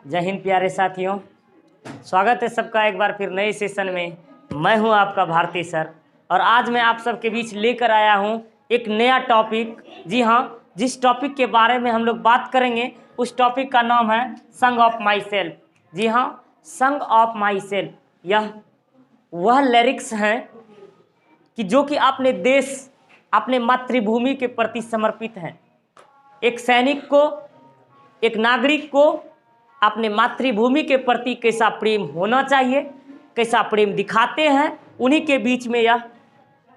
जय हिंद प्यारे साथियों, स्वागत है सबका एक बार फिर नए सेशन में। मैं हूं आपका भारती सर और आज मैं आप सबके बीच लेकर आया हूं एक नया टॉपिक। जी हाँ, जिस टॉपिक के बारे में हम लोग बात करेंगे उस टॉपिक का नाम है संग ऑफ माई सेल्फ। जी हाँ, संग ऑफ माई सेल्फ यह वह लिरिक्स हैं कि जो कि अपने देश, अपने मातृभूमि के प्रति समर्पित हैं। एक सैनिक को, एक नागरिक को अपने मातृभूमि के प्रति कैसा प्रेम होना चाहिए, कैसा प्रेम दिखाते हैं, उन्हीं के बीच में यह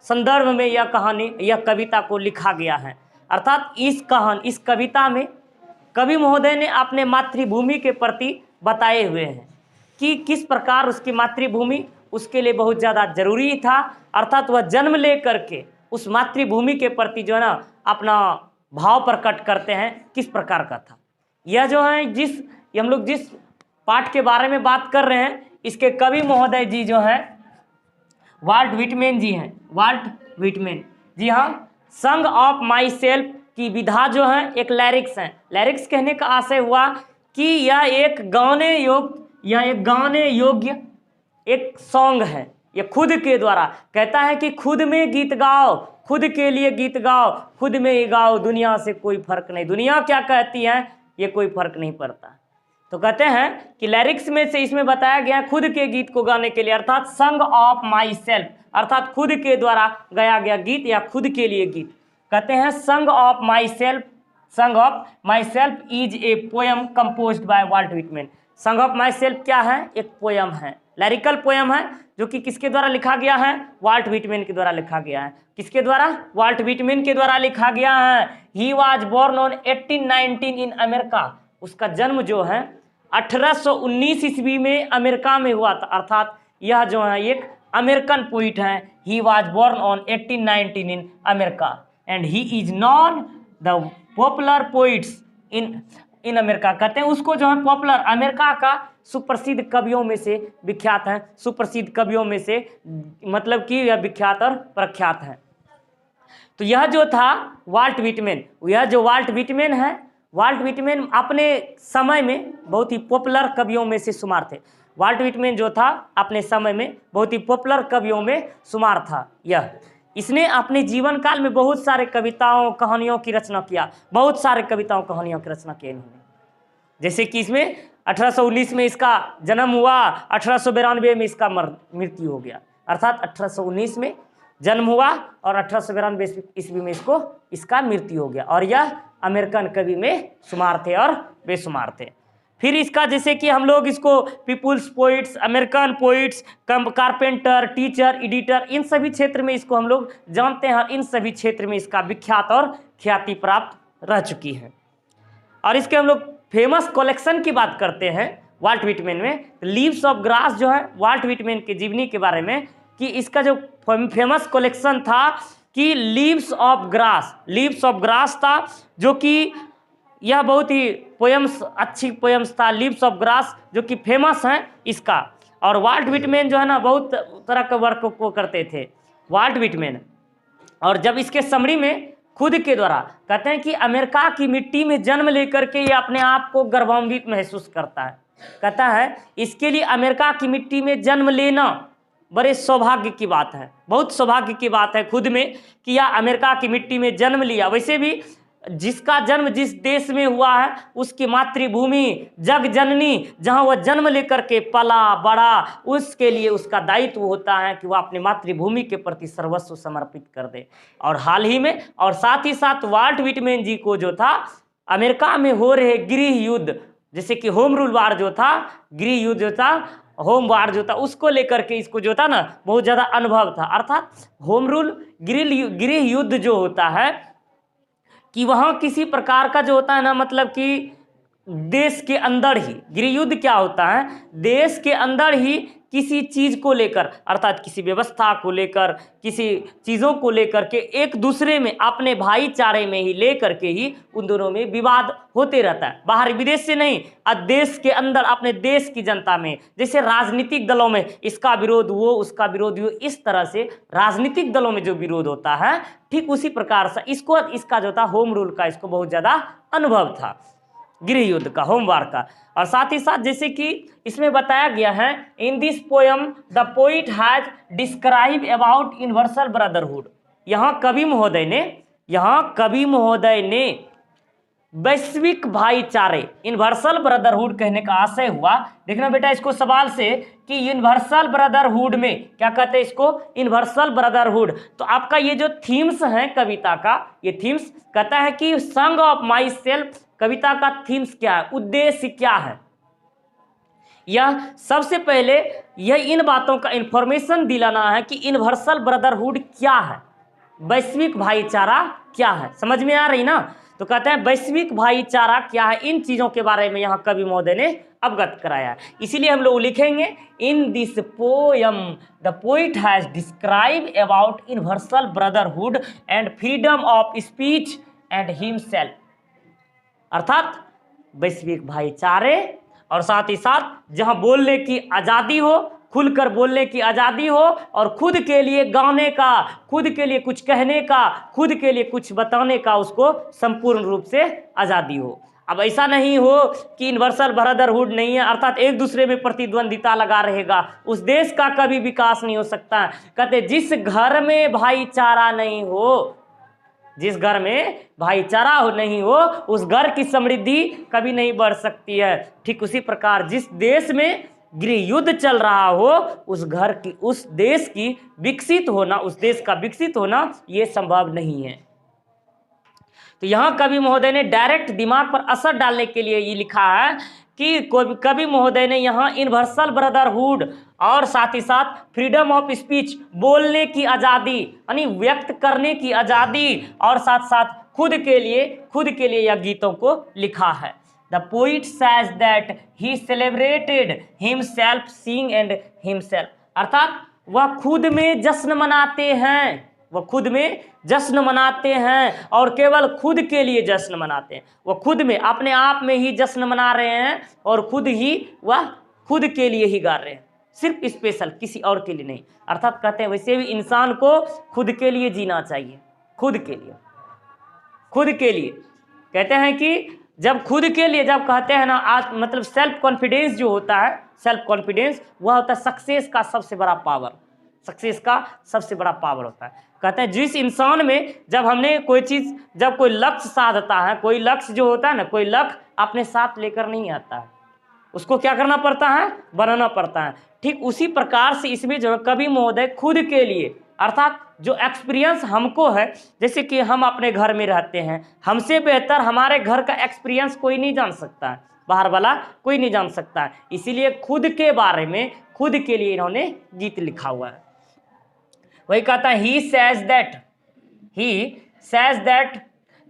संदर्भ में यह कहानी, यह कविता को लिखा गया है। अर्थात इस कविता में कवि महोदय ने अपने मातृभूमि के प्रति बताए हुए हैं कि किस प्रकार उसकी मातृभूमि उसके लिए बहुत ज़्यादा जरूरी था। अर्थात वह जन्म ले करके उस मातृभूमि के प्रति जो है ना अपना भाव प्रकट करते हैं, किस प्रकार का था यह जो है। हम लोग जिस पाठ के बारे में बात कर रहे हैं, इसके कवि महोदय जी जो हैं वाल्ट व्हिटमैन जी हैं। वाल्ट व्हिटमैन, जी हाँ, संग ऑफ माई सेल्फ की विधा जो है एक लिरिक्स है। लिरिक्स कहने का आशय हुआ कि यह एक गाने योग्य एक सॉन्ग है। ये खुद के द्वारा कहता है कि खुद में गीत गाओ, खुद के लिए गीत गाओ, खुद में ही गाओ, दुनिया से कोई फर्क नहीं। दुनिया क्या कहती है ये कोई फर्क नहीं पड़ता। तो कहते हैं कि लिरिक्स में से इसमें बताया गया खुद के गीत को गाने के लिए, अर्थात संग ऑफ माई सेल्फ, अर्थात खुद के द्वारा गाया गया गीत या खुद के लिए गीत। कहते हैं song of my self is a poem composed by Walt Whitman. Song of my self क्या है? एक पोएम है, लिरिकल पोएम है, जो कि किसके द्वारा लिखा गया है? वाल्ट व्हिटमैन के द्वारा लिखा गया है। किसके द्वारा? वाल्ट व्हिटमैन के द्वारा लिखा गया है। He was born on 1819 in America. उसका जन्म जो है 1819 ईस्वी में अमेरिका में हुआ था। अर्थात यह जो है एक अमेरिकन पोइट है। He was born on 1819 in America and he is known the popular poets in America. कहते हैं उसको जो है पॉपुलर, अमेरिका का सुप्रसिद्ध कवियों में से विख्यात है, सुप्रसिद्ध कवियों में से मतलब कि यह विख्यात और प्रख्यात है। तो यह जो था वाल्ट व्हिटमैन, यह जो वाल्ट व्हिटमैन है, वाल्ट व्हिटमैन अपने समय में बहुत ही पॉपुलर कवियों में से शुमार थे। वाल्ट व्हिटमैन जो था अपने समय में बहुत ही पॉपुलर कवियों में शुमार था। इसने अपने जीवन काल में बहुत सारे कविताओं कहानियों की रचना किया, बहुत सारे कविताओं कहानियों की रचना की इन्होंने। जैसे कि इसमें 1819 में इसका जन्म हुआ, 1892 में इसका मृत्यु हो गया। अर्थात 1819 में जन्म हुआ और 1892 ईस्वी में इसका मृत्यु हो गया। और यह अमेरिकन कवि में शुमार थे और बेशुमार थे। फिर इसका जैसे कि हम लोग इसको people's poets, American poets, carpenter, teacher, editor, इन सभी क्षेत्र में इसको हम लोग जानते हैं और इन सभी क्षेत्र में इसका विख्यात और ख्याति प्राप्त रह चुकी है। और इसके हम लोग फेमस कलेक्शन की बात करते हैं वाल्ट व्हिटमैन में। लीव्स ऑफ ग्रास जो है वाल्ट व्हिटमैन की जीवनी के बारे में, कि इसका जो फेमस कलेक्शन था कि लीव्स ऑफ ग्रास था, जो कि यह बहुत ही पोएम्स, अच्छी पोएम्स था। लीव्स ऑफ ग्रास जो कि फेमस हैं इसका। और वाल्ट व्हिटमैन जो है ना बहुत तरह के वर्क को करते थे वाल्ट व्हिटमैन। और जब इसके समरी में खुद के द्वारा कहते हैं कि अमेरिका की मिट्टी में जन्म लेकर के ये अपने आप को गर्वान्वित महसूस करता है। कहता है इसके लिए अमेरिका की मिट्टी में जन्म लेना बड़े सौभाग्य की बात है, बहुत सौभाग्य की बात है खुद में कि यह अमेरिका की मिट्टी में जन्म लिया। वैसे भी जिसका जन्म जिस देश में हुआ है उसकी मातृभूमि, जग जननी, जहां वह जन्म लेकर के पला बड़ा, उसके लिए उसका दायित्व होता है कि वह अपनी मातृभूमि के प्रति सर्वस्व समर्पित कर दे। और हाल ही में और साथ ही साथ वाल्ट व्हिटमैन जी को जो था अमेरिका में हो रहे गृह युद्ध, जैसे कि होम रूल वार जो था, गृह युद्ध जो था, होम वार जो था, उसको लेकर के इसको जो था ना बहुत ज़्यादा अनुभव था। अर्थात होम रूल, गृह युद्ध जो होता है कि वहाँ किसी प्रकार का जो होता है ना, मतलब कि देश के अंदर ही गृह युद्ध क्या होता है, देश के अंदर ही किसी चीज़ को लेकर, अर्थात किसी व्यवस्था को लेकर, किसी चीज़ों को लेकर के एक दूसरे में अपने भाईचारे में ही लेकर के ही उन दोनों में विवाद होते रहता है। बाहर विदेश से नहीं, देश के अंदर अपने देश की जनता में। जैसे राजनीतिक दलों में इसका विरोध वो, उसका विरोध वो, इस तरह से राजनीतिक दलों में जो विरोध होता है, ठीक उसी प्रकार से इसका जो था होम रूल का इसको बहुत ज़्यादा अनुभव था। गृह युद्ध का, होमवार का। और साथ ही साथ जैसे कि इसमें बताया गया है, in this poem the poet has describe about universal brotherhood. यहाँ कवि महोदय ने वैश्विक भाईचारे, यूनिवर्सल ब्रदरहुड कहने का आशय हुआ। देखना बेटा इसको सवाल से कि यूनिवर्सल ब्रदरहुड में क्या कहते हैं इसको, यूनिवर्सल ब्रदरहुड। तो आपका ये जो थीम्स है कविता का, ये थीम्स कहता है कि संग ऑफ माई सेल्फ, कविता का थीम्स क्या है, उद्देश्य क्या है। यह सबसे पहले यह इन बातों का इंफॉर्मेशन दिलाना है कि यूनिवर्सल ब्रदरहुड क्या है, वैश्विक भाईचारा क्या है। समझ में आ रही ना। तो कहते हैं वैश्विक भाईचारा क्या है, इन चीजों के बारे में यहाँ कवि महोदय ने अवगत कराया। इसीलिए हम लोग लिखेंगे in this poem the poet has describe about universal brotherhood and freedom of speech and himself, अर्थात वैश्विक भाईचारे और साथ ही साथ जहां बोलने की आज़ादी हो, खुलकर बोलने की आज़ादी हो, और खुद के लिए गाने का, खुद के लिए कुछ कहने का, खुद के लिए कुछ बताने का उसको संपूर्ण रूप से आज़ादी हो। अब ऐसा नहीं हो कि यूनिवर्सल ब्रदरहुड नहीं है, अर्थात एक दूसरे में प्रतिद्वंदिता लगा रहेगा, उस देश का कभी विकास नहीं हो सकता। कहते जिस घर में भाईचारा नहीं हो, जिस घर में भाईचारा नहीं हो, उस घर की समृद्धि कभी नहीं बढ़ सकती है। ठीक उसी प्रकार जिस देश में गृह युद्ध चल रहा हो, उस घर की, उस देश की विकसित होना, उस देश का विकसित होना ये संभव नहीं है। तो यहाँ कवि महोदय ने डायरेक्ट दिमाग पर असर डालने के लिए ये लिखा है कि कवि महोदय ने यहाँ यूनिवर्सल ब्रदरहुड और साथ ही साथ फ्रीडम ऑफ स्पीच, बोलने की आज़ादी यानी व्यक्त करने की आज़ादी, और साथ साथ खुद के लिए यह गीतों को लिखा है। The poet says that he celebrated himself seeing and himself, अर्थात वह खुद में जश्न मनाते हैं, वह खुद में जश्न मनाते हैं और केवल खुद के लिए जश्न मनाते हैं। वह खुद में, अपने आप में ही जश्न मना रहे हैं और वह खुद के लिए ही गा रहे हैं, सिर्फ स्पेशल, किसी और के लिए नहीं। अर्थात कहते हैं वैसे भी इंसान को खुद के लिए जीना चाहिए, खुद के लिए कहते हैं कि जब खुद के लिए, जब कहते हैं ना आज, मतलब सेल्फ कॉन्फिडेंस जो होता है, सेल्फ कॉन्फिडेंस वह होता है सक्सेस का सबसे बड़ा पावर, सक्सेस का सबसे बड़ा पावर होता है। कहते हैं जिस इंसान में जब हमने कोई चीज़, जब कोई लक्ष्य साधता है, कोई लक्ष्य जो होता है ना, कोई लक्ष्य अपने साथ लेकर नहीं आता है, उसको क्या करना पड़ता है, बनाना पड़ता है। ठीक उसी प्रकार से इसमें जो कवि महोदय खुद के लिए, अर्थात जो एक्सपीरियंस हमको है, जैसे कि हम अपने घर में रहते हैं, हमसे बेहतर हमारे घर का एक्सपीरियंस कोई नहीं जान सकता है, बाहर वाला कोई नहीं जान सकता है। इसीलिए खुद के बारे में, खुद के लिए इन्होंने गीत लिखा हुआ है। वही कहता है he says that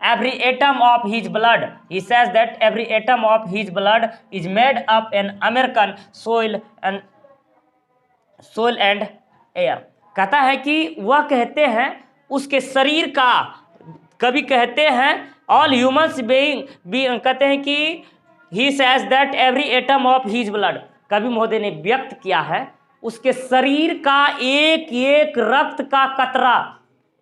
every atom of his blood, he says that every atom of his blood is made up in American soil and air। कहता है कि वह कहते हैं उसके शरीर का, कभी कहते हैं all humans being कहते हैं कि he says that every atom of his blood, कवि महोदय ने व्यक्त किया है उसके शरीर का एक एक रक्त का कतरा,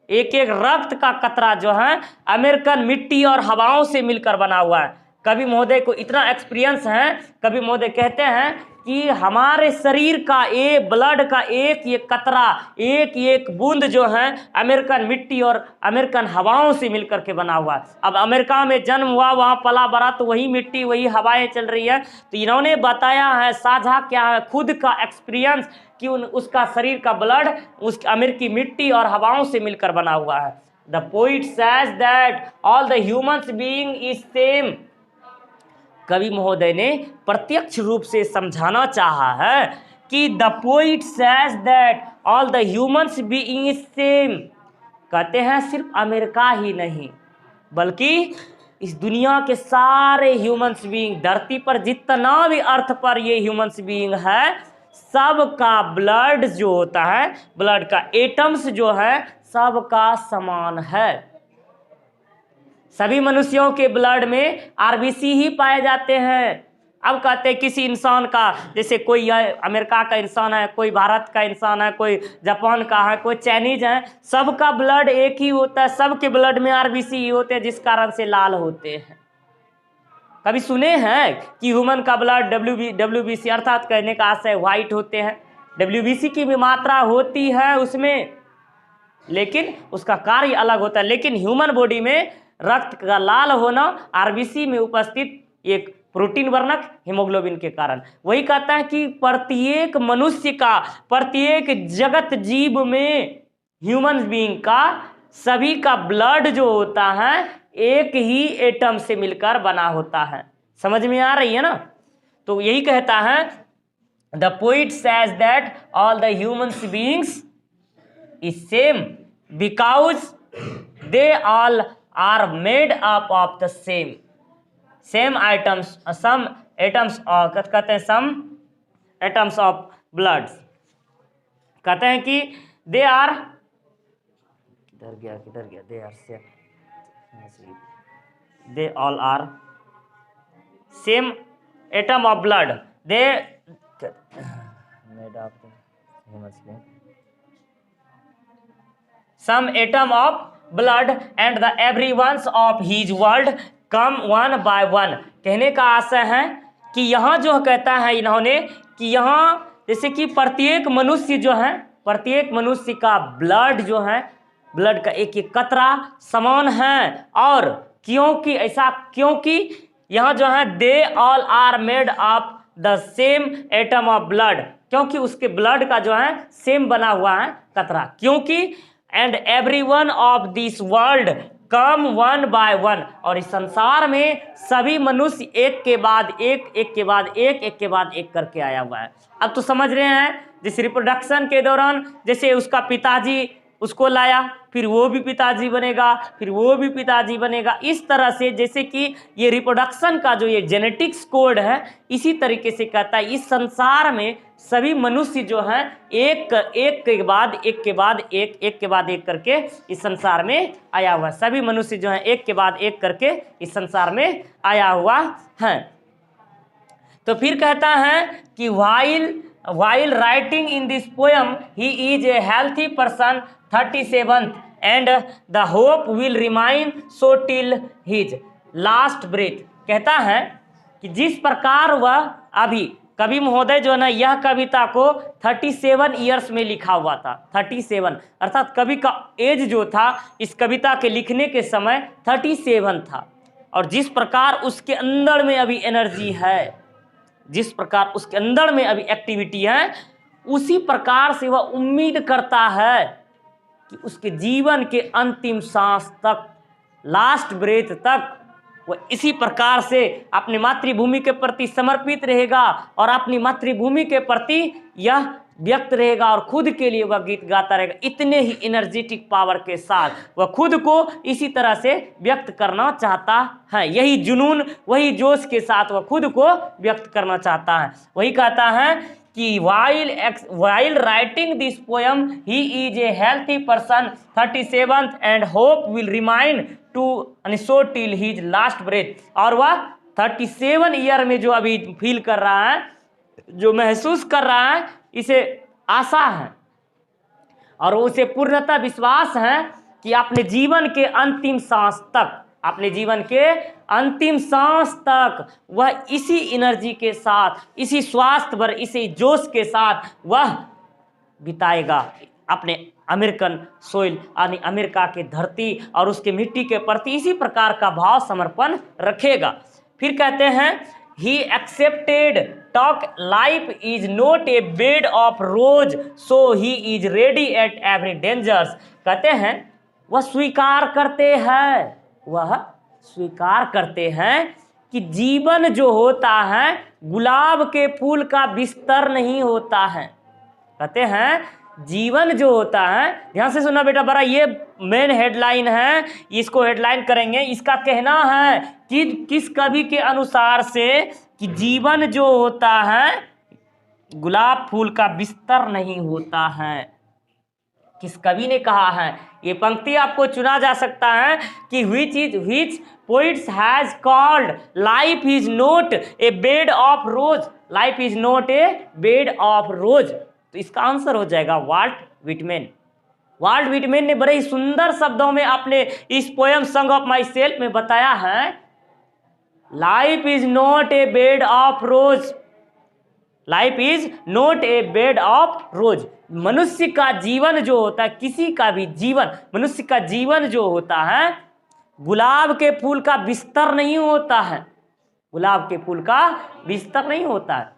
एक एक रक्त का कतरा जो है अमेरिकन मिट्टी और हवाओं से मिलकर बना हुआ है। कवि महोदय को इतना एक्सपीरियंस है, कवि महोदय कहते हैं कि हमारे शरीर का ब्लड का एक एक कतरा, एक एक बूंद जो है अमेरिकन मिट्टी और अमेरिकन हवाओं से मिलकर के बना हुआ है। अब अमेरिका में जन्म हुआ, वहाँ पला बड़ा, तो वही मिट्टी वही हवाएं चल रही है। तो इन्होंने बताया है, साझा क्या है, खुद का एक्सपीरियंस कि उसका शरीर का ब्लड उस अमेरिकी मिट्टी और हवाओं से मिलकर बना हुआ है। The poet says that all the humans being is same, कवि महोदय ने प्रत्यक्ष रूप से समझाना चाहा है कि the poet says that all the humans being is same, कहते हैं सिर्फ अमेरिका ही नहीं बल्कि इस दुनिया के सारे ह्यूमन्स बीइंग, धरती पर जितना भी अर्थ पर ये ह्यूमन्स बीइंग है, सबका ब्लड जो होता है, ब्लड का एटम्स जो है सबका समान है। सभी मनुष्यों के ब्लड में आरबीसी ही पाए जाते हैं। अब कहते हैं किसी इंसान का, जैसे कोई अमेरिका का इंसान है, कोई भारत का इंसान है, कोई जापान का है, कोई चाइनीज है, सबका ब्लड एक ही होता है, सबके ब्लड में आरबीसी ही होते हैं, जिस कारण से लाल होते हैं। कभी सुने हैं कि ह्यूमन का ब्लड WBC अर्थात कहने का आशय व्हाइट होते हैं। WBC की भी मात्रा होती है उसमें, लेकिन उसका कार्य अलग होता है। लेकिन ह्यूमन बॉडी में रक्त का लाल होना RBC में उपस्थित एक प्रोटीन वर्णक हीमोग्लोबिन के कारण। वही कहता है कि प्रत्येक मनुष्य का, प्रत्येक जगत जीव में, ह्यूमन बीइंग का, सभी का ब्लड जो होता है एक ही एटम से मिलकर बना होता है। समझ में आ रही है ना? तो यही कहता है the poet says that all the human beings is same because they all are made up of the same items, some atoms, कहते हैं सम एटम्स ऑफ ब्लड। कहते हैं कि दे आर, किधर गया they are same, they all are same atom of blood, they made of some atom of blood and the everyone's of his world come one by one। कहने का आशय है कि यहाँ जो कहता है इन्होंने कि यहाँ जैसे कि प्रत्येक मनुष्य जो है, प्रत्येक मनुष्य का ब्लड जो है, ब्लड का एक एक कतरा समान है। और क्योंकि ऐसा, क्योंकि यहाँ जो है they all are made of the same atom of blood, क्योंकि उसके ब्लड का जो है सेम बना हुआ है कतरा। क्योंकि and every one of this world come one by one, और इस संसार में सभी मनुष्य एक के बाद एक, एक के बाद एक, एक के बाद एक करके आया हुआ है। अब तो समझ रहे हैं, जिस रिप्रोडक्शन के दौरान जैसे उसका पिताजी उसको लाया, फिर वो भी पिताजी बनेगा, फिर वो भी पिताजी बनेगा, इस तरह से जैसे कि ये रिप्रोडक्शन का जो ये जेनेटिक्स कोड है, इसी तरीके से कहता है इस संसार में सभी मनुष्य जो हैं एक के बाद एक के बाद एक, एक के बाद एक करके इस संसार में आया हुआ है। सभी मनुष्य जो हैं एक के बाद एक करके इस संसार में आया हुआ है। तो फिर कहता है कि while writing in this poem he is a healthy person 37th and the hope will remain so till his last breath। कहता है कि जिस प्रकार वह अभी, कवि महोदय जो है ना, यह कविता को 37 ईयर्स में लिखा हुआ था। 37 अर्थात कवि का एज जो था इस कविता के लिखने के समय 37 था। और जिस प्रकार उसके अंदर में अभी एनर्जी है, जिस प्रकार उसके अंदर में अभी एक्टिविटी है, उसी प्रकार से वह उम्मीद करता है कि उसके जीवन के अंतिम सांस तक, लास्ट ब्रेथ तक, वह इसी प्रकार से अपनी मातृभूमि के प्रति समर्पित रहेगा और अपनी मातृभूमि के प्रति यह व्यक्त रहेगा और खुद के लिए वह गीत गाता रहेगा। इतने ही एनर्जेटिक पावर के साथ वह खुद को इसी तरह से व्यक्त करना चाहता है। यही जुनून, वही जोश के साथ वह खुद को व्यक्त करना चाहता है। वही कहता है कि while writing this poem he is a healthy person 37th and hope will remain to so till his last breath। और वह 37 ईयर में जो अभी फील कर रहा है, जो महसूस कर रहा है, इसे आशा है और उसे पूर्णतः विश्वास है कि अपने जीवन के अंतिम सांस तक, अपने जीवन के अंतिम सांस तक वह इसी एनर्जी के साथ, इसी स्वास्थ्य भर, इसी जोश के साथ वह बिताएगा अपने अमेरिकन सोइल यानी अमेरिका के धरती और उसके मिट्टी के प्रति इसी प्रकार का भाव समर्पण रखेगा। फिर कहते हैं he accepted talk life is not a bed of rose so he is ready at every dangers। कहते हैं वह स्वीकार करते हैं कि जीवन जो होता है गुलाब के फूल का बिस्तर नहीं होता है। कहते हैं जीवन जो होता है, ध्यान से सुनना बेटा, बड़ा ये मेन हेडलाइन है, इसको हेडलाइन करेंगे। इसका कहना है कि किस कवि के अनुसार से कि जीवन जो होता है गुलाब फूल का बिस्तर नहीं होता है। किस कवि ने कहा है? ये पंक्ति आपको चुना जा सकता है कि which poets has called life is not a bed of rose, life is not a bed of rose। तो इसका आंसर हो जाएगा वाल्ट विटमैन। वाल्ट विटमैन ने बड़े ही सुंदर शब्दों में अपने इस poem song of my self में बताया है life is not a bed of rose, life is not a bed of रोज। मनुष्य का जीवन जो होता है, किसी का भी जीवन, मनुष्य का जीवन जो होता है गुलाब के फूल का बिस्तर नहीं होता है, गुलाब के फूल का बिस्तर नहीं होता है।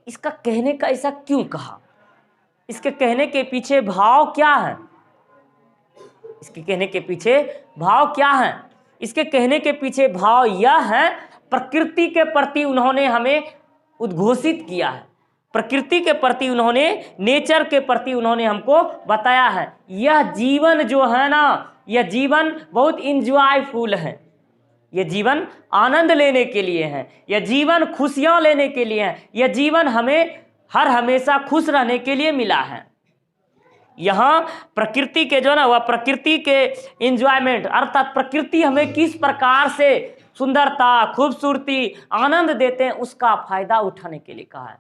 इसका कहने का ऐसा क्यों कहा? इसके कहने के पीछे भाव क्या है? इसके कहने के पीछे भाव क्या है? इसके कहने के पीछे भाव यह है, प्रकृति के प्रति उन्होंने हमें उद्घोषित किया है, प्रकृति के प्रति उन्होंने, नेचर के प्रति उन्होंने हमको बताया है, यह जीवन जो है ना, यह जीवन बहुत इंजॉयफुल है, यह जीवन आनंद लेने के लिए है, यह जीवन खुशियां लेने के लिए है, यह जीवन हमें हर हमेशा खुश रहने के लिए मिला है। यहाँ प्रकृति के जो ना, वह प्रकृति के इंजॉयमेंट, अर्थात प्रकृति हमें किस प्रकार से सुंदरता, खूबसूरती, आनंद देते हैं, उसका फायदा उठाने के लिए कहा है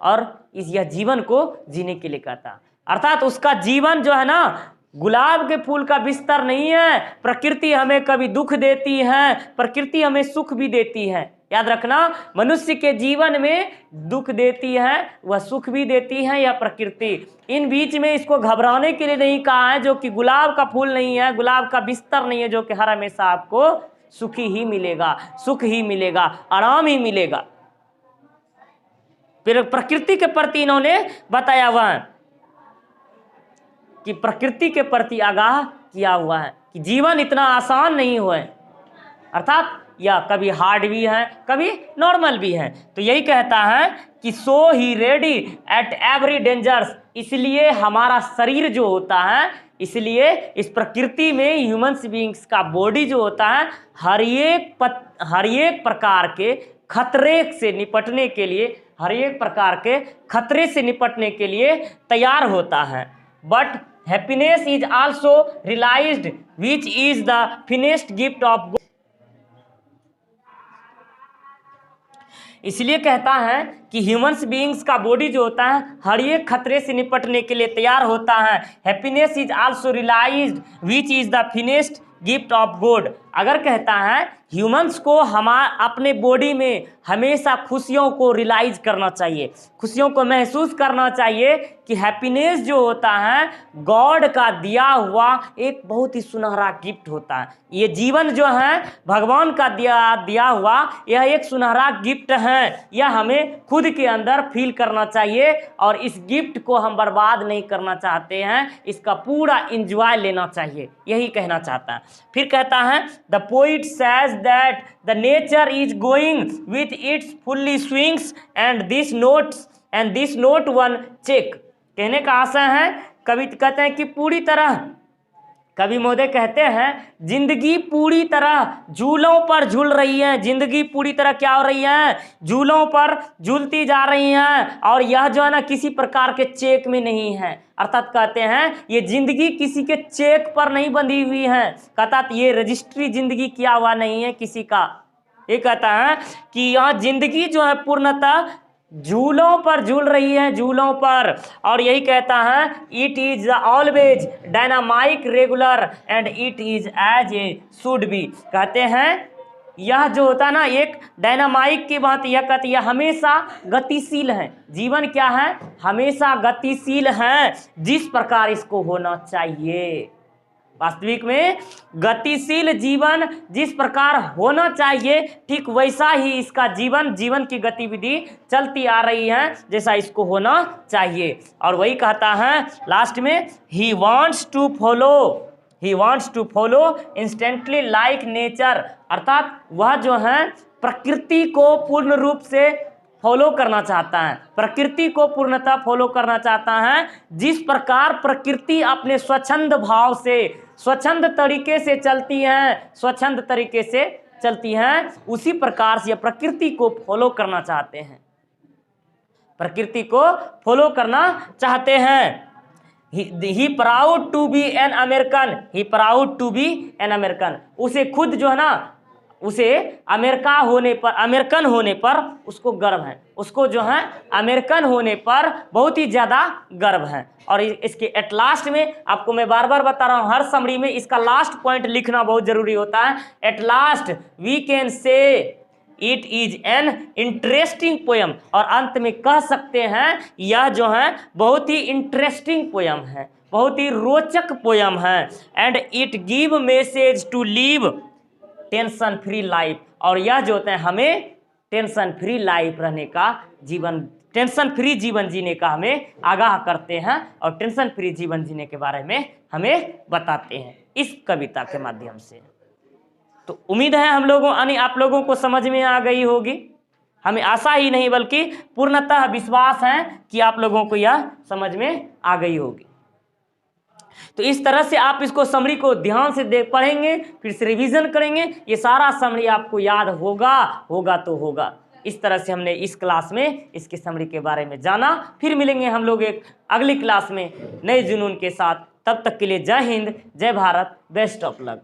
और यह जीवन को जीने के लिए कहता है। अर्थात उसका जीवन जो है ना गुलाब के फूल का बिस्तर नहीं है। प्रकृति हमें कभी दुख देती है, प्रकृति हमें सुख भी देती है। याद रखना, मनुष्य के जीवन में दुख देती है, वह सुख भी देती है, यह प्रकृति। इन बीच में इसको घबराने के लिए नहीं कहा है, जो कि गुलाब का फूल नहीं है, गुलाब का बिस्तर नहीं है, जो कि हर हमेशा आपको सुखी ही मिलेगा, सुख ही मिलेगा, आराम ही मिलेगा। फिर प्रकृति के प्रति इन्होंने बताया हुआ है कि प्रकृति के प्रति आगाह किया हुआ है कि जीवन इतना आसान नहीं हुआ है, अर्थात यह कभी हार्ड भी है, कभी नॉर्मल भी है। तो यही कहता है कि सो ही रेडी एट एवरी डेंजर्स, इसलिए हमारा शरीर जो होता है, इसलिए इस प्रकृति में ह्यूमन्स बीइंग्स का बॉडी जो होता है हर एक प्रकार के खतरे से निपटने के लिए, हर एक प्रकार के खतरे से निपटने के लिए तैयार होता है। But happiness is also realized which is the finished gift of God. इसलिए कहता है कि ह्यूमन्स बीइंग्स का बॉडी जो होता है हर एक खतरे से निपटने के लिए तैयार होता है। Happiness is also realized which is the finished gift of God. अगर कहता है ह्यूमन्स को अपने बॉडी में हमेशा खुशियों को रियलाइज करना चाहिए, खुशियों को महसूस करना चाहिए कि हैप्पीनेस जो होता है गॉड का दिया हुआ एक बहुत ही सुनहरा गिफ्ट होता है। ये जीवन जो है भगवान का दिया हुआ यह एक सुनहरा गिफ्ट है, यह हमें खुद के अंदर फील करना चाहिए और इस गिफ्ट को हम बर्बाद नहीं करना चाहते हैं, इसका पूरा एंजॉय लेना चाहिए, यही कहना चाहता है। फिर कहता है the poet says that the nature is going with its fully swings and this note one check। कहने का आशा है, कवि कहते हैं कि पूरी तरह, कवि महोदय कहते हैं जिंदगी पूरी तरह झूलों पर झूल रही है, जिंदगी पूरी तरह क्या हो रही है, झूलों पर झूलती जा रही हैं और यह जो है ना किसी प्रकार के चेक में नहीं है। अर्थात कहते हैं ये जिंदगी किसी के चेक पर नहीं बंधी हुई है, अर्थात ये रजिस्ट्री जिंदगी किया हुआ नहीं है किसी का। ये कहता है कि यह जिंदगी जो है पूर्णतः झूलों पर झूल रही है, झूलों पर। और यही कहता है it is always dynamic regular and it is as a should be. कहते हैं यह जो होता है ना एक डायनामाइक की बात, यह कहती है हमेशा गतिशील है, जीवन क्या है हमेशा गतिशील है, जिस प्रकार इसको होना चाहिए। वास्तविक में गतिशील जीवन जिस प्रकार होना चाहिए ठीक वैसा ही इसका जीवन की गतिविधि चलती आ रही है जैसा इसको होना चाहिए। और वही कहता है लास्ट में he wants to follow instantly like nature, अर्थात वह जो है प्रकृति को पूर्ण रूप से फॉलो करना चाहता है, प्रकृति को पूर्णतः फॉलो करना चाहता है। जिस प्रकार प्रकृति अपने स्वच्छंद भाव से, स्वच्छंद तरीके से चलती है, स्वच्छंद तरीके से चलती हैं, उसी प्रकार से प्रकृति को फॉलो करना चाहते हैं, प्रकृति को फॉलो करना चाहते हैं। He proud to be an American, he proud to be an American. उसे खुद जो है ना उसे अमेरिकन होने पर उसको गर्व है, उसको जो है अमेरिकन होने पर बहुत ही ज़्यादा गर्व है। और इसके एट लास्ट में आपको मैं बार बार बता रहा हूँ, हर समरी में इसका लास्ट पॉइंट लिखना बहुत ज़रूरी होता है। At last we can say it is an interesting poem, और अंत में कह सकते हैं यह जो है बहुत ही इंटरेस्टिंग पोयम है, बहुत ही रोचक पोयम है। And it give message to live tension free life, और यह जो होता है हमें टेंशन फ्री लाइफ रहने का, टेंशन फ्री जीवन जीने का हमें आगाह करते हैं और टेंशन फ्री जीवन जीने के बारे में हमें बताते हैं इस कविता के माध्यम से। तो उम्मीद है आप लोगों को समझ में आ गई होगी। हमें आशा ही नहीं बल्कि पूर्णतः विश्वास है कि आप लोगों को यह समझ में आ गई होगी। तो इस तरह से आप इसको समरी को ध्यान से पढ़ेंगे, फिर से रिवीजन करेंगे, ये सारा समरी आपको याद होगा तो होगा। इस तरह से हमने इस क्लास में इसके समरी के बारे में जाना। फिर मिलेंगे हम लोग एक अगली क्लास में नए जुनून के साथ। तब तक के लिए जय हिंद, जय भारत, बेस्ट ऑफ लक।